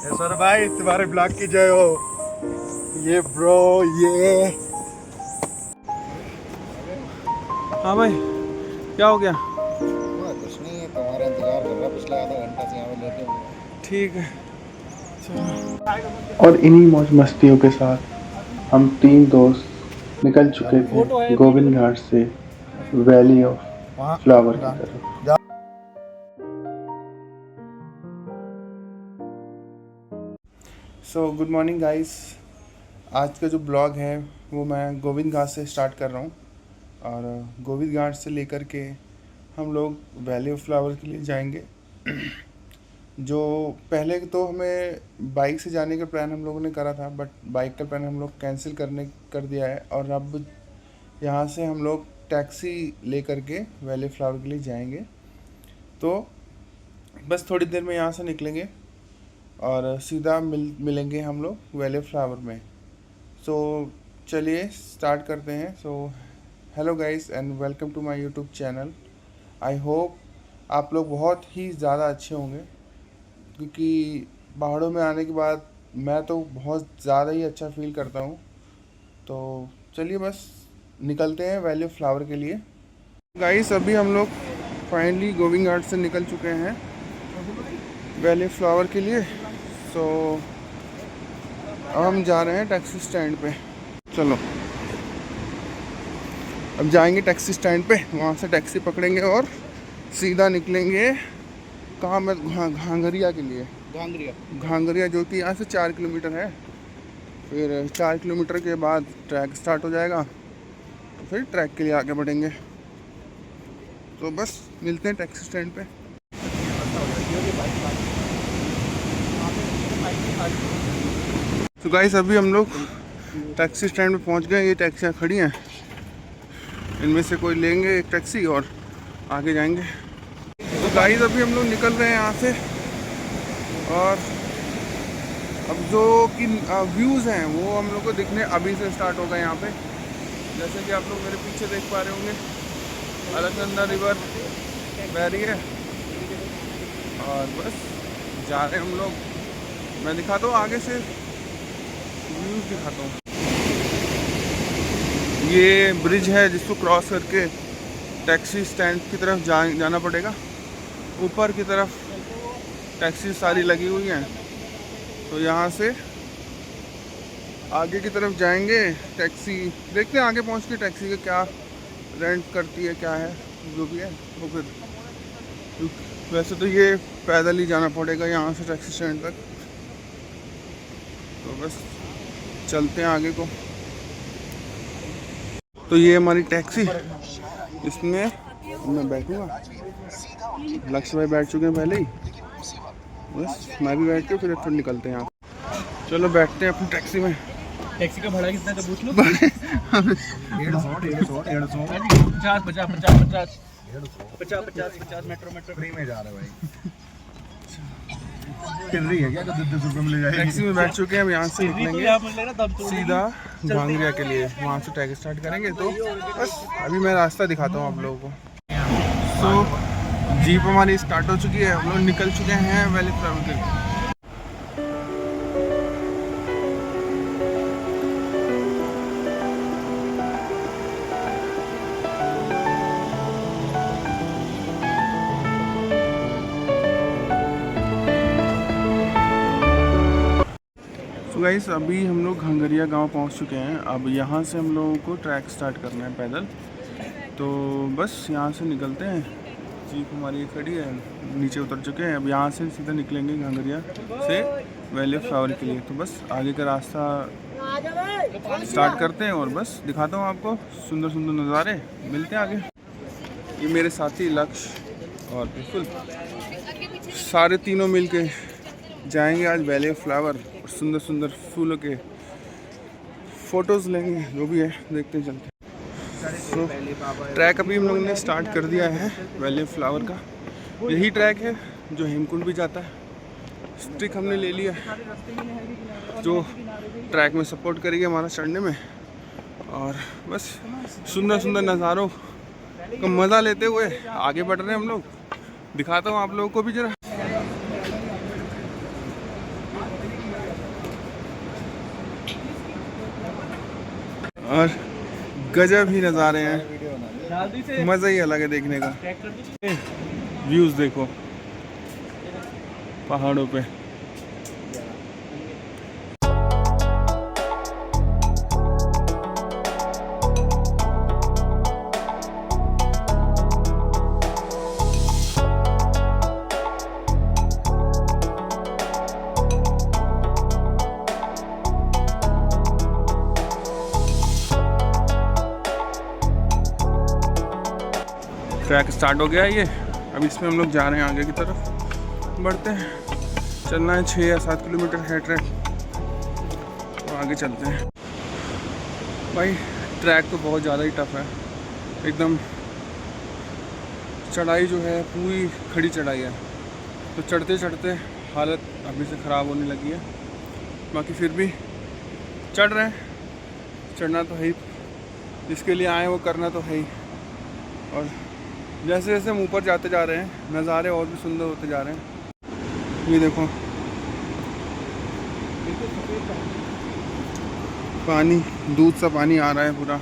Sir भाई तुम्हारे blog की जय हो। ये ब्रो ये हाँ भाई, क्या हो गया? कुछ नहीं है, तुम्हारा इंतजार कर रहा पिछले आधा घंटा से यहाँ पे लेटे हुए। ठीक है, चलो। और इन्हीं मौज मस्तियों के साथ हम तीन दोस्त निकल चुके थे गोविंद घाट से वैली ऑफ वहाँ फ्लावर की तरफ। So good morning guys. आज का जो ब्लॉग है वो मैं गोविंद घाट से स्टार्ट कर रहा हूँ और गोविंद घाट से लेकर के हम लोग वैली ऑफ फ्लावर के लिए जाएंगे। जो पहले तो हमें बाइक से जाने का प्लान हम लोगों ने करा था, बट बाइक का प्लान हम लोग कैंसिल कर दिया है और अब यहाँ से हम लोग टैक्सी लेकर के वैली ऑफ फ्लावर के लिए जाएंगे। तो बस थोड़ी देर में यहाँ से निकलेंगे और सीधा मिलेंगे हम लोग वैली ऑफ फ्लावर में। सो चलिए स्टार्ट करते हैं। So hello guys and welcome to my YouTube channel. I hope आप लोग बहुत ही ज़्यादा अच्छे होंगे, क्योंकि पहाड़ों में आने के बाद मैं तो बहुत ज़्यादा ही अच्छा फील करता हूँ। तो चलिए बस निकलते हैं वैली ऑफ फ्लावर के लिए। गाइस अभी हम लोग फाइनली गोविंद घाट से निकल चुके हैं वैली ऑफ फ्लावर के लिए। सो अब हम जा रहे हैं टैक्सी स्टैंड पे। चलो अब जाएंगे टैक्सी स्टैंड पे, वहाँ से टैक्सी पकड़ेंगे और सीधा निकलेंगे कहाँ मैं घांगरिया के लिए। घांगरिया जो कि यहाँ से 4 किलोमीटर है। फिर 4 किलोमीटर के बाद ट्रैक स्टार्ट हो जाएगा, तो फिर ट्रैक के लिए आगे बढ़ेंगे। तो बस मिलते हैं टैक्सी स्टैंड पे। तो गाइस अभी हम लोग टैक्सी स्टैंड पे पहुंच गए। ये टैक्सियाँ खड़ी हैं, इनमें से कोई लेंगे एक टैक्सी और आगे जाएंगे। तो गाइस अभी हम लोग निकल रहे हैं यहाँ से और अब जो कि व्यूज़ हैं वो हम लोग को दिखने अभी से स्टार्ट होगा यहाँ पे। जैसे कि आप लोग मेरे पीछे देख पा रहे होंगे, अलकनंदा रिवर बह रही है और बस जा रहे हैं हम लोग। मैं दिखाता हूँ आगे से व्यूज़ दिखाता हूँ। ये ब्रिज है जिसको क्रॉस करके टैक्सी स्टैंड की तरफ जाना पड़ेगा। ऊपर की तरफ टैक्सी सारी लगी हुई हैं, तो यहाँ से आगे की तरफ जाएंगे। टैक्सी देखते हैं आगे पहुँच के टैक्सी का क्या रेंट करती है, क्या है जो भी है वो। फिर वैसे तो ये पैदल ही जाना पड़ेगा यहाँ से टैक्सी स्टैंड तक। तो बस चलते हैं आगे को। तो ये हमारी टैक्सी, इसमें मैं बैठूँगा। लक्ष्य भाई बैठ चुके हैं पहले ही, बस मैं भी बैठ के फिर थोड़ा निकलते हैं यहाँ। चलो बैठते हैं अपनी टैक्सी में। टैक्सी का भाड़ा कितना है तो पूछ लो। 50 मेट्रो फ्री में जा रहे भाई। फिर रही है क्या तो 10 रुपये में ले जाएगी। टैक्सी में बैठ चुके हैं, अब यहाँ से निकलेंगे सीधा घांगरिया के लिए। वहाँ से टैक्सी स्टार्ट करेंगे। तो बस अभी मैं रास्ता दिखाता हूँ आप लोगों को। सो जीप हमारी स्टार्ट हो चुकी है, हम लोग निकल चुके हैं वैली फ्लावर के लिए। तो गाइस अभी हम लोग घांगरिया गांव पहुंच चुके हैं। अब यहाँ से हम लोगों को ट्रैक स्टार्ट करना है पैदल। तो बस यहाँ से निकलते हैं। जीप हमारी खड़ी है, नीचे उतर चुके हैं। अब यहाँ से सीधा निकलेंगे घांगरिया से वैली ऑफ फ्लावर के लिए। तो बस आगे का रास्ता स्टार्ट करते हैं और बस दिखाता हूँ आपको सुंदर सुंदर नज़ारे। मिलते हैं आगे। ये मेरे साथी लक्ष्य और बिल्कुल सारे तीनों मिल के जाएंगे आज वैली ऑफ फ्लावर और सुंदर सुंदर फूलों के फ़ोटोज़ लेंगे। जो भी है देखते हैं, चलते हैं। तो ट्रैक अभी हम लोगों ने स्टार्ट कर दिया है वैली ऑफ फ्लावर का। यही ट्रैक है जो हेमकुंड भी जाता है। स्टिक हमने ले लिया जो ट्रैक में सपोर्ट करेगी हमारा चढ़ने में। और बस सुंदर सुंदर नज़ारों का मज़ा लेते हुए आगे बढ़ रहे हैं हम लोग। दिखाता हूँ आप लोगों को भी ज़रा। और गजब ही नज़ारे हैं, वीडियो बना ली। जल्दी से मज़ा ही अलग है देखने का। ट्रैक कर दो। व्यूज़ देखो पहाड़ों पे। ट्रैक स्टार्ट हो गया है ये, अब इसमें हम लोग जा रहे हैं आगे की तरफ बढ़ते हैं। चलना है 6 या 7 किलोमीटर है ट्रैक, तो आगे चलते हैं। भाई ट्रैक तो बहुत ज़्यादा ही टफ है, एकदम चढ़ाई जो है पूरी खड़ी चढ़ाई है, तो चढ़ते चढ़ते हालत अभी से ख़राब होने लगी है। बाकी फिर भी चढ़ रहे हैं, चढ़ना तो है ही, जिसके लिए आए वो करना तो है ही। और जैसे जैसे हम ऊपर जाते जा रहे हैं नज़ारे और भी सुंदर होते जा रहे हैं। ये देखो पानी, दूध सा पानी आ रहा है पूरा,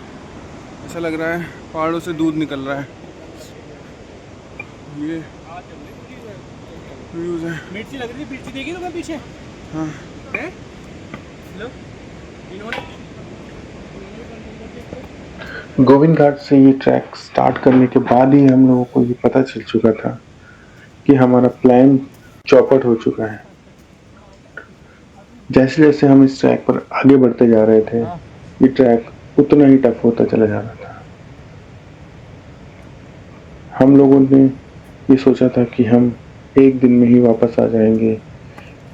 ऐसा लग रहा है पहाड़ों से दूध निकल रहा है। ये व्यूज़ है। मिर्ची लग रही है, मिर्ची देखी तो मैं पीछे हाँ है लो इन्होंने गोविंद घाट से ये ट्रैक स्टार्ट करने के बाद ही हम लोगों को ये पता चल चुका था कि हमारा प्लान चौपट हो चुका है। जैसे जैसे हम इस ट्रैक पर आगे बढ़ते जा रहे थे, ये ट्रैक उतना ही टफ होता चला जा रहा था। हम लोगों ने ये सोचा था कि हम एक दिन में ही वापस आ जाएंगे,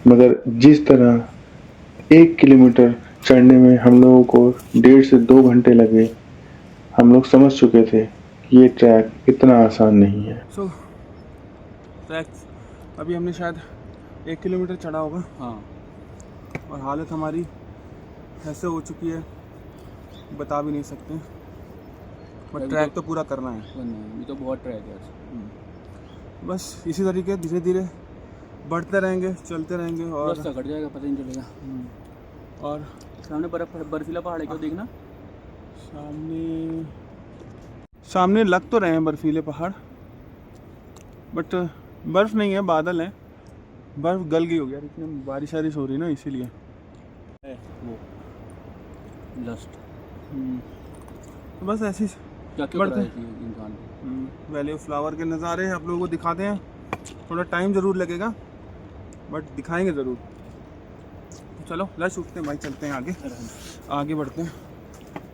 मगर जिस तरह 1 किलोमीटर चढ़ने में हम लोगों को 1.5 से 2 घंटे लगे, हम लोग समझ चुके थे कि ये ट्रैक इतना आसान नहीं है। सो ट्रैक अभी हमने शायद 1 किलोमीटर चढ़ा होगा। हाँ और हालत हमारी ऐसे हो चुकी है बता भी नहीं सकते, बट ट्रैक तो पूरा करना है। ये तो बहुत ट्रैक है। बस इसी तरीके धीरे धीरे बढ़ते रहेंगे, चलते रहेंगे और रास्ता कट जाएगा, पता नहीं चलेगा। और सामने बर्फीला पहाड़ है, क्यों देखना। सामने लग तो रहे हैं बर्फीले पहाड़, बट बर्फ़ नहीं है, बादल है। बर्फ़ गल गई होगी यार, इतनी बारिश वारिश हो रही है ना, इसीलिए। वो जस्ट तो बस ऐसे ही क्या क्या बढ़ते कराया थी इंसान। वैली ऑफ फ्लावर के नज़ारे आप लोगों को दिखाते हैं। थोड़ा टाइम ज़रूर लगेगा बट दिखाएंगे ज़रूर। चलो लश उठते हैं भाई, चलते हैं आगे बढ़ते हैं,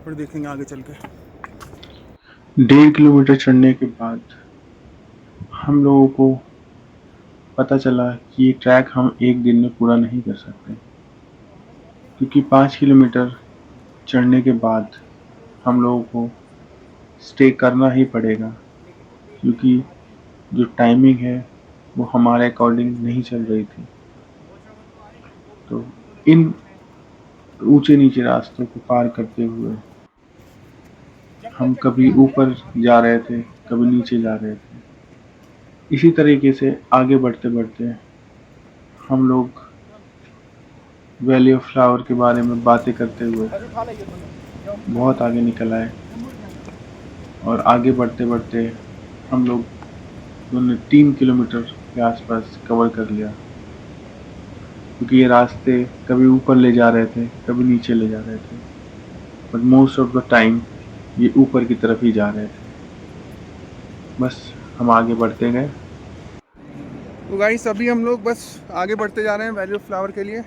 फिर देखेंगे आगे चल के। 1.5 किलोमीटर चढ़ने के बाद हम लोगों को पता चला कि ये ट्रैक हम एक दिन में पूरा नहीं कर सकते, क्योंकि 5 किलोमीटर चढ़ने के बाद हम लोगों को स्टे करना ही पड़ेगा, क्योंकि जो टाइमिंग है वो हमारे अकॉर्डिंग नहीं चल रही थी। तो इन ऊंचे नीचे रास्तों को पार करते हुए हम कभी ऊपर जा रहे थे, कभी नीचे जा रहे थे। इसी तरीके से आगे बढ़ते बढ़ते हम लोग वैली ऑफ फ्लावर के बारे में बातें करते हुए बहुत आगे निकल आए, और आगे बढ़ते बढ़ते हम लोग ने 3 किलोमीटर के आसपास कवर कर लिया, क्योंकि ये रास्ते कभी ऊपर ले जा रहे थे, कभी नीचे ले जा रहे थे, but most of the time ये ऊपर की तरफ ही जा रहे थे। बस हम आगे बढ़ते गए। तो गाइस अभी हम लोग बस आगे बढ़ते जा रहे हैं वैली ऑफ फ्लावर के लिए।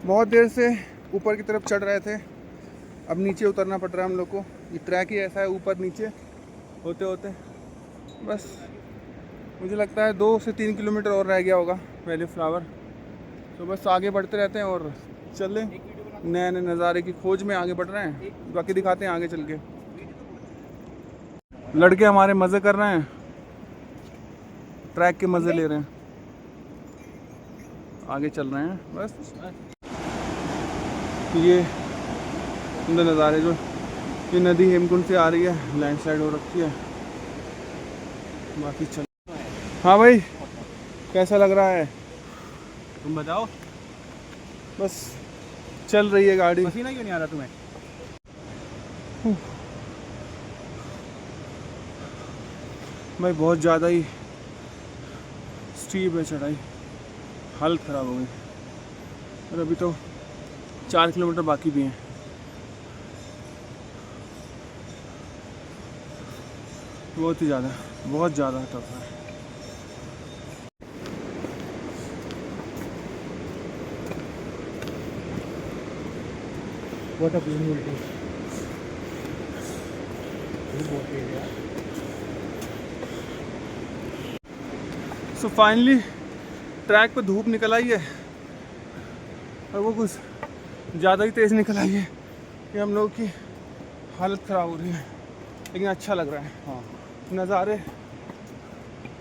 बहुत देर से ऊपर की तरफ चढ़ रहे थे, अब नीचे उतरना पड़ रहा है हम लोग को। ये ट्रैक ही ऐसा है, ऊपर नीचे होते होते बस मुझे लगता है 2 से 3 किलोमीटर और रह गया होगा वैली ऑफ फ्लावर। तो बस आगे बढ़ते रहते हैं और चल लें, नए नए नज़ारे की खोज में आगे बढ़ रहे हैं। बाकी दिखाते हैं आगे चल के। लड़के हमारे मज़े कर रहे हैं, ट्रैक के मज़े ले रहे हैं, आगे चल रहे हैं बस। ये सुंदर नज़ारे, जो ये नदी हेमकुंड से आ रही है, लैंडस्लाइड हो रखी है। बाकी चल, हाँ भाई कैसा लग रहा है? तुम बताओ। बस चल रही है गाड़ी। पसीना क्यों नहीं आ रहा तुम्हें? भाई बहुत ज़्यादा ही स्टीप है चढ़ाई, हालत ख़राब हो गई। और अभी तो 4 किलोमीटर बाकी भी हैं। बहुत ज़्यादा टफ है। What a beautiful so finally track पे धूप निकल आई है और वो कुछ ज़्यादा ही तेज़ निकल आई है कि हम लोग की हालत ख़राब हो रही है, लेकिन अच्छा लग रहा है। हाँ, नज़ारे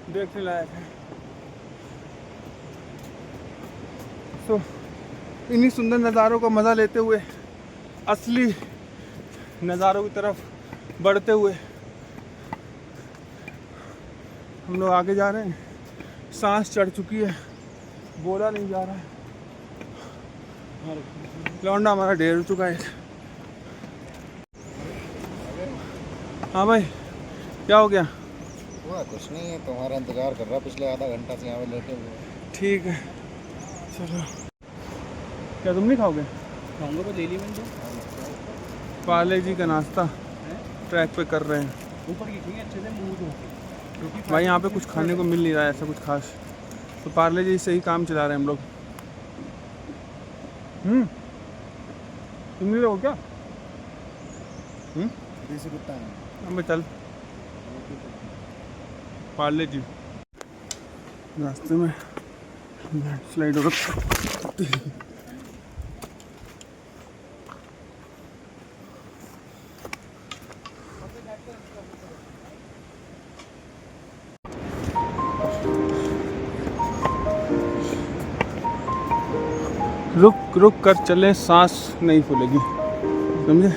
देखने लायक है। सो इन्हीं सुंदर नज़ारों का मज़ा लेते हुए असली नज़ारों की तरफ बढ़ते हुए हम लोग आगे जा रहे हैं। सांस चढ़ चुकी है, बोला नहीं जा रहा है। लौंडा हमारा ढेर हो चुका है। हाँ भाई, क्या हो गया? हुआ कुछ नहीं है, तुम्हारा इंतजार कर रहा पिछले आधा घंटा से यहाँ पे लेटे हुए। ठीक है चलो। क्या तुम नहीं खाओगे? खाऊंगा तो ले ली मैंने। पार्ले जी का नाश्ता ट्रैक पे कर रहे हैं ऊपर की ठीक है, अच्छे से मुंह धो। भाई। यहाँ पे कुछ खाने को मिल नहीं रहा है ऐसा कुछ खास, तो पार्ले जी से ही काम चला रहे हैं हम लोग। तुम नहीं रहो क्या? देसी कुत्ता है। अब चल पार्ले जी। रास्ते में स्लाइड हो रहा। रुक रुक कर चले, सांस नहीं फूलेगी, समझे?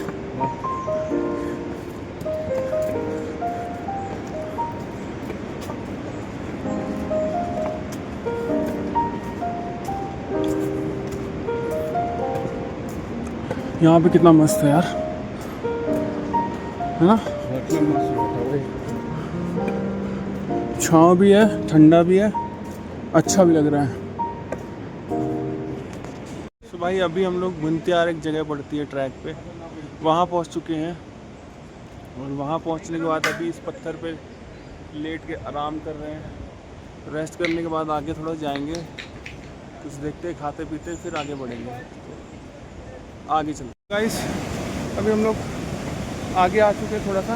यहाँ पे कितना मस्त है यार, है ना? छाँव भी है, ठंडा भी है, अच्छा भी लग रहा है। तो भाई अभी हम लोग भुंतियार एक जगह पड़ती है ट्रैक पे, वहाँ पहुँच चुके हैं। और वहाँ पहुँचने के बाद अभी इस पत्थर पे लेट के आराम कर रहे हैं। रेस्ट करने के बाद आगे थोड़ा जाएंगे, कुछ देखते खाते पीते फिर आगे बढ़ेंगे। आगे चलते गाइस। अभी हम लोग आगे आ चुके हैं थोड़ा सा,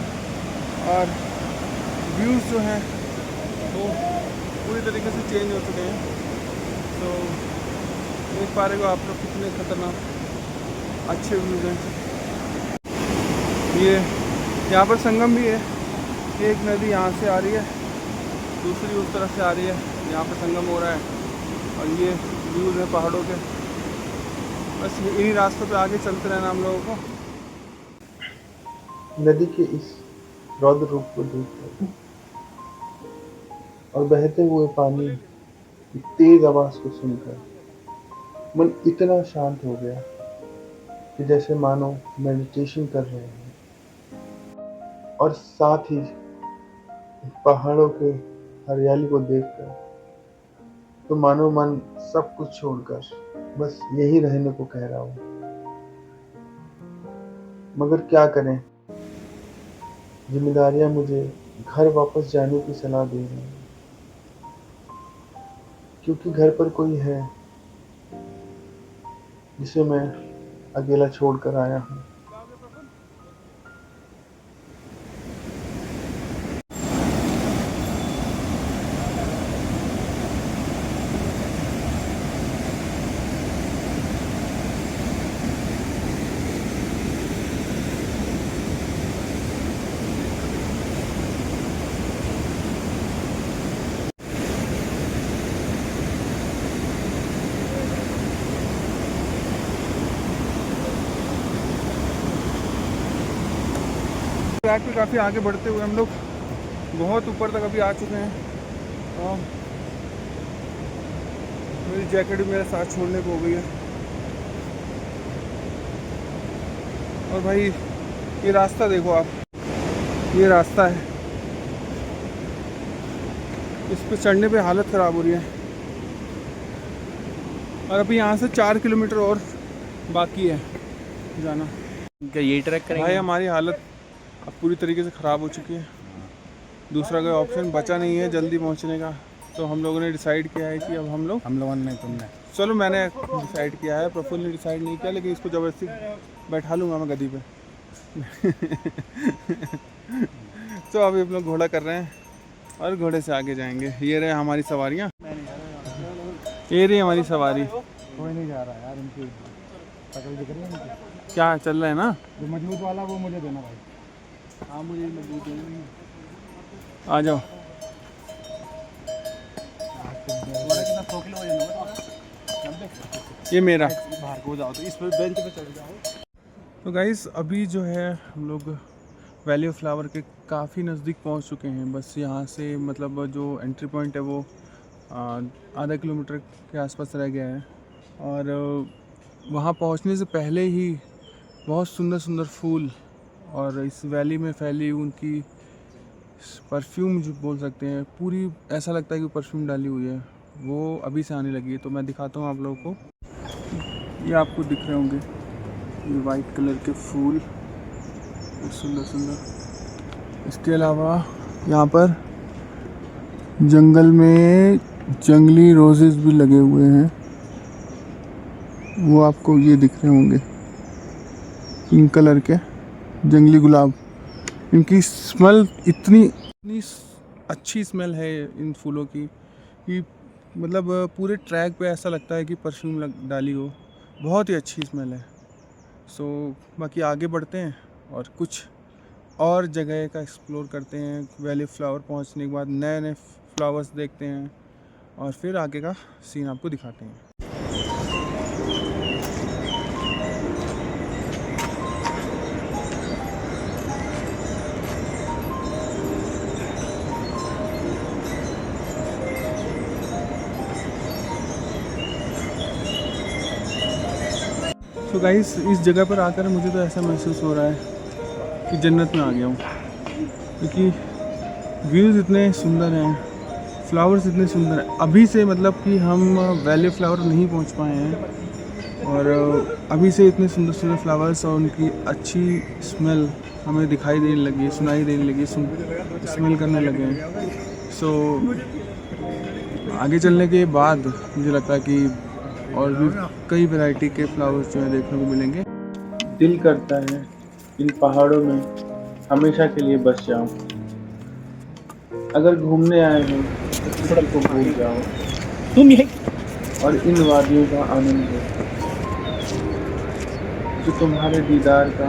और व्यूज़ जो हैं वो पूरी तरीके से चेंज हो चुके हैं। तो देख पा रहे हो आप लोग कितने खतरनाक अच्छे व्यूज़ हैं। ये यहाँ पर संगम भी है, एक नदी यहाँ से आ रही है, दूसरी उस तरफ से आ रही है, यहाँ पर संगम हो रहा है। और ये व्यूज़ हैं पहाड़ों के। बस इन्हीं रास्तों पे आगे चलते रहना हम लोगों को। नदी के इस रौद्र रूप को देखकर और बहते हुए पानी की तेज आवाज को सुनकर मन इतना शांत हो गया कि जैसे मानो मेडिटेशन कर रहे हैं। और साथ ही पहाड़ों के हरियाली को देखकर तो मानो मन सब कुछ छोड़कर बस यही रहने को कह रहा हूँ। मगर क्या करें, जिम्मेदारियां मुझे घर वापस जाने की सलाह दे रही हैं, क्योंकि घर पर कोई है जिसे मैं अकेला छोड़कर आया हूँ। ट्रैक पे काफ़ी आगे बढ़ते हुए हम लोग बहुत ऊपर तक अभी आ चुके हैं। और मेरी जैकेट भी मेरे साथ छोड़ने को हो गई है। और भाई ये रास्ता देखो आप, ये रास्ता है, इस पे चढ़ने पे हालत ख़राब हो रही है। और अभी यहाँ से 4 किलोमीटर और बाकी है जाना। क्या ये ट्रैक भाई करेंगे? हमारी हालत अब पूरी तरीके से ख़राब हो चुकी है, दूसरा कोई ऑप्शन बचा नहीं है जल्दी पहुँचने का। तो हम लोगों ने डिसाइड किया है कि अब हम लोगों ने, तुमने, चलो मैंने डिसाइड किया है, प्रफुल्ल ने डिसाइड नहीं किया, लेकिन इसको ज़बरदस्ती बैठा लूँगा मैं गद्दी पे। तो अभी हम लोग घोड़ा कर रहे हैं और घोड़े से आगे जाएंगे। ये रहे हमारी सवारियाँ, ये रही हमारी सवारी। कोई नहीं जा रहा यार, इनकी शक्ल दिख रही है इनकी। क्या चल रहा है ना, जो मजबूत वाला वो मुझे देना भाई। हाँ मुझे मजबूत देंगे। आ जाओ। तुम्हारा कितना 100 किलो वजन होगा? ये मेरा। बाहर को जाओ तो इस पर बेंच पे चढ़ जाओ। तो गाइस अभी जो है हम लोग वैली ऑफ फ्लावर के काफ़ी नज़दीक पहुंच चुके हैं। बस यहाँ से मतलब जो एंट्री पॉइंट है वो आधा किलोमीटर के आसपास रह गया है। और वहाँ पहुँचने से पहले ही बहुत सुंदर सुंदर फूल और इस वैली में फैली उनकी परफ्यूम जो बोल सकते हैं, पूरी ऐसा लगता है कि परफ्यूम डाली हुई है, वो अभी से आने लगी है। तो मैं दिखाता हूँ आप लोगों को, ये आपको दिख रहे होंगे ये वाइट कलर के फूल, सुंदर सुंदर। इसके अलावा यहाँ पर जंगल में जंगली रोजेस भी लगे हुए हैं, वो आपको ये दिख रहे होंगे, पिंक कलर के जंगली गुलाब। इनकी स्मेल इतनी अच्छी स्मेल है इन फूलों की कि मतलब पूरे ट्रैक पे ऐसा लगता है कि परफ्यूम डाली हो, बहुत ही अच्छी स्मेल है। सो बाकी आगे बढ़ते हैं और कुछ और जगह का एक्सप्लोर करते हैं। वैली फ्लावर पहुंचने के बाद नए नए फ्लावर्स देखते हैं और फिर आगे का सीन आपको दिखाते हैं। तो गाइस इस जगह पर आकर मुझे तो ऐसा महसूस हो रहा है कि जन्नत में आ गया हूँ, क्योंकि व्यूज़ इतने सुंदर हैं, फ्लावर्स इतने सुंदर हैं। अभी से मतलब कि हम वैली फ्लावर नहीं पहुँच पाए हैं और अभी से इतने सुंदर सुंदर फ्लावर्स और उनकी अच्छी स्मेल हमें दिखाई देने लगी है, सुनाई देने लगी है, स्मेल करने लगे हैं। सो आगे चलने के बाद मुझे लगता है कि और भी कई वैरायटी के फ्लावर्स जो है देखने को मिलेंगे। दिल करता है इन पहाड़ों में हमेशा के लिए बस जाऊं। अगर घूमने आए हो तो किसी को भूल जाओ तुम यही और इन वादियों का आनंद लो जो तुम्हारे दीदार का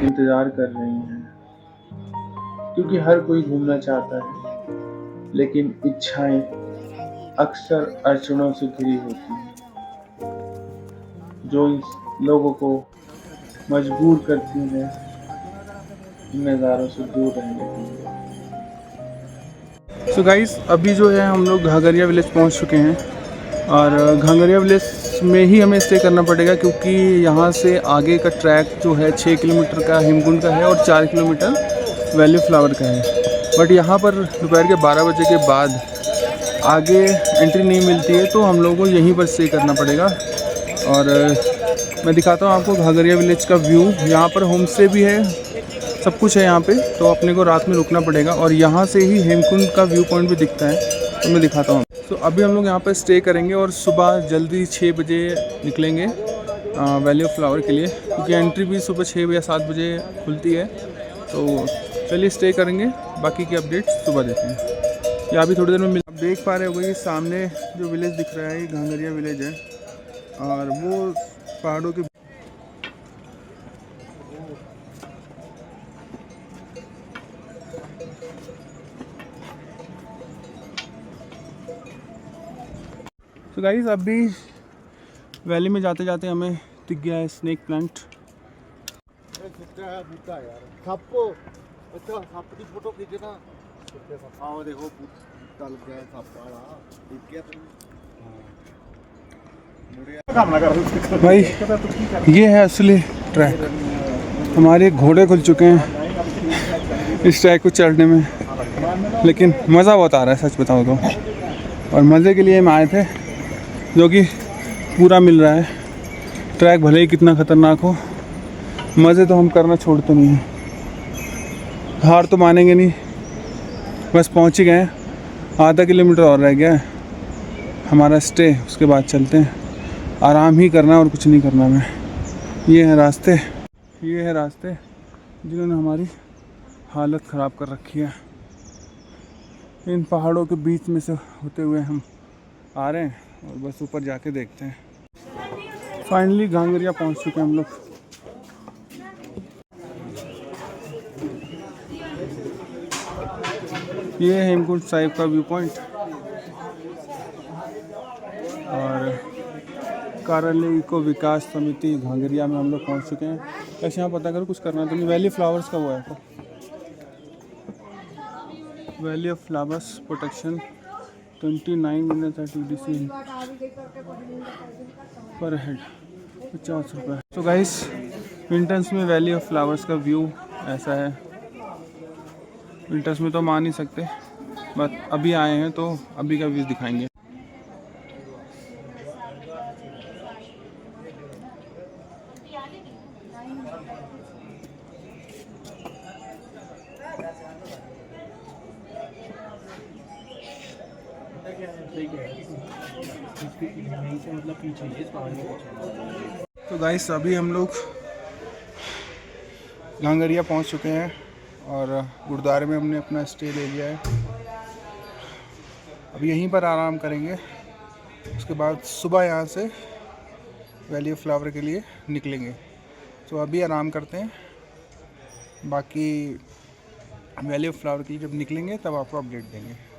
इंतजार कर रही हैं। क्योंकि हर कोई घूमना चाहता है, लेकिन इच्छाएं अक्सर अड़चनों से घिरी होती हैं जो इन लोगों को मजबूर करती हैं इन नज़ारों से दूर रहने के लिए। सो गाइस अभी जो है हम लोग घाघरिया विलेज पहुंच चुके हैं और घाघरिया विलेज में ही हमें स्टे करना पड़ेगा, क्योंकि यहाँ से आगे का ट्रैक जो है 6 किलोमीटर का हेमकुंड का है और 4 किलोमीटर वैली फ्लावर का है। बट यहाँ पर दोपहर के 12 बजे के बाद आगे एंट्री नहीं मिलती है, तो हम लोगों को यहीं पर स्टे करना पड़ेगा। और मैं दिखाता हूँ आपको घाघरिया विलेज का व्यू। यहाँ पर होम स्टे भी है, सब कुछ है यहाँ पे, तो अपने को रात में रुकना पड़ेगा। और यहाँ से ही हेमकुंड का व्यू पॉइंट भी दिखता है, तो मैं दिखाता हूँ। तो अभी हम लोग यहाँ पर स्टे करेंगे और सुबह जल्दी 6 बजे निकलेंगे वैली ऑफ फ्लावर के लिए, क्योंकि एंट्री भी सुबह 6 या 7 बजे खुलती है। तो चलिए स्टे करेंगे, बाकी की अपडेट सुबह देते हैं या अभी थोड़ी देर में आप देख पा रहे होंगे कि सामने जो विलेज दिख रहा है ये घाघरिया विलेज है और वो पहाड़ों के तो गाइस अभी वैली में जाते जाते हमें दिख गया है स्नेक प्लांट। फोटो खींचे ना, हाँ देखो चल गया भाई ये है असली ट्रैक। हमारे घोड़े खुल चुके हैं इस ट्रैक को चढ़ने में, लेकिन मज़ा बहुत आ रहा है सच बताऊँ तो। और मज़े के लिए हम आए थे, जो कि पूरा मिल रहा है। ट्रैक भले ही कितना ख़तरनाक हो, मज़े तो हम करना छोड़ते नहीं हैं। हार तो मानेंगे नहीं। बस पहुंच ही गए हैं, आधा किलोमीटर और रह गया है हमारा स्टे, उसके बाद चलते हैं। आराम ही करना और कुछ नहीं करना में। ये है रास्ते जिन्होंने हमारी हालत ख़राब कर रखी है। इन पहाड़ों के बीच में से होते हुए हम आ रहे हैं और बस ऊपर जाके देखते हैं। फाइनली घांगरिया पहुंच चुके हैं हम लोग। ये है हेमकुंड साहिब का व्यू पॉइंट और कार्यालय इको विकास समिति घांगरिया में हम लोग पहुंच चुके हैं। कैसे यहाँ पता करो, कुछ करना तो नहीं। वैली फ्लावर्स का हुआ है तो valley of flowers protection 29 minute TDC पर हेड 50 रुपये। तो गाइस विंटर्स में वैली ऑफ फ्लावर्स का व्यू ऐसा है। विंटर्स में तो मान नहीं सकते, बट अभी आए हैं तो अभी का व्यू दिखाएंगे। तो गाइस अभी हम लोग घांगरिया पहुंच चुके हैं और गुरुद्वारे में हमने अपना स्टे ले लिया है। अब यहीं पर आराम करेंगे, उसके बाद सुबह यहाँ से वैली ऑफ फ्लावर के लिए निकलेंगे। तो अभी आराम करते हैं, बाकी वैली ऑफ फ्लावर के लिए जब निकलेंगे तब आपको अपडेट देंगे।